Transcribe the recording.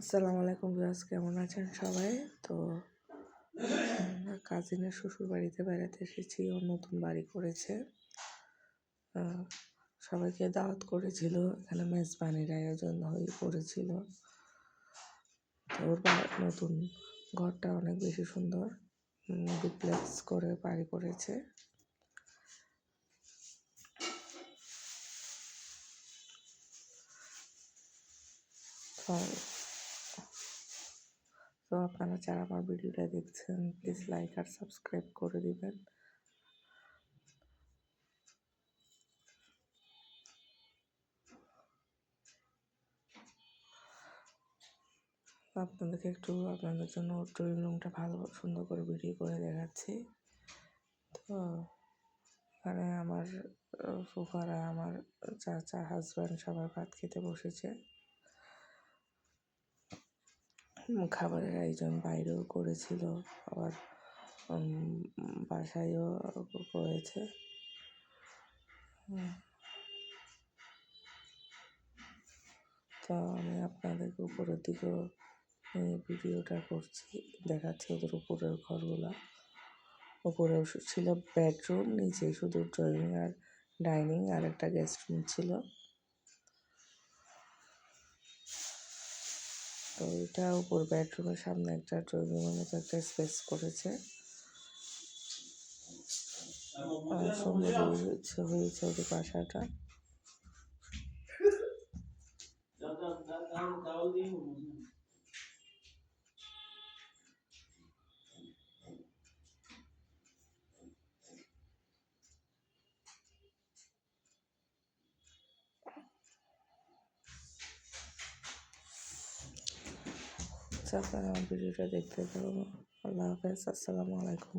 আসসালামু আলাইকুম ভিউয়ার্স, কেমন আছেন সবাই? তো কাজিনের শ্বশুর বাড়িতে বেড়াতে এসেছি। ও নতুন বাড়ি করেছে, সবাইকে দাওয়াত করেছিল। এখানে মেজবানির আয়োজন হয়ে পড়েছিল। তো ওর নতুন ঘরটা অনেক বেশি সুন্দর, ডুপ্লেক্স করে বাড়ি করেছে। তো আপনারা যারা আমার ভিডিওটা দেখছেন, প্লিজ লাইক আর সাবস্ক্রাইব করে দিবেন। আপনাদেরকে একটু আপনাদের জন্য ড্রয়িং রুমটা ভালো সুন্দর করে ভিডিও করে দেখাচ্ছি। তো এখানে আমার ফুফারা, আমার চাচা, হাজব্যান্ড সবাই ভাত খেতে বসেছে। খাবারের আয়োজন বাইরেও করেছিল, আবার বাসায়ও করেছে। তো আমি আপনাদেরকে উপরের দিকেও ভিডিওটা করছি, দেখাচ্ছি ওদের উপরের ঘরগুলা। উপরে ছিল বেডরুম, নিচে শুধু ড্রয়িং আর ডাইনিং আর একটা গেস্ট রুম ছিল। তো এটা উপর বেডরুমের সামনে একটা ড্রয়িং রুমের মতো একটা স্পেস করেছে। সুন্দর হয়েছে ওদের বাসাটা। আপনারা আমার ভিডিওটা দেখতে থাকুন। আল্লাহ হাফেজ, আসসালামু আলাইকুম।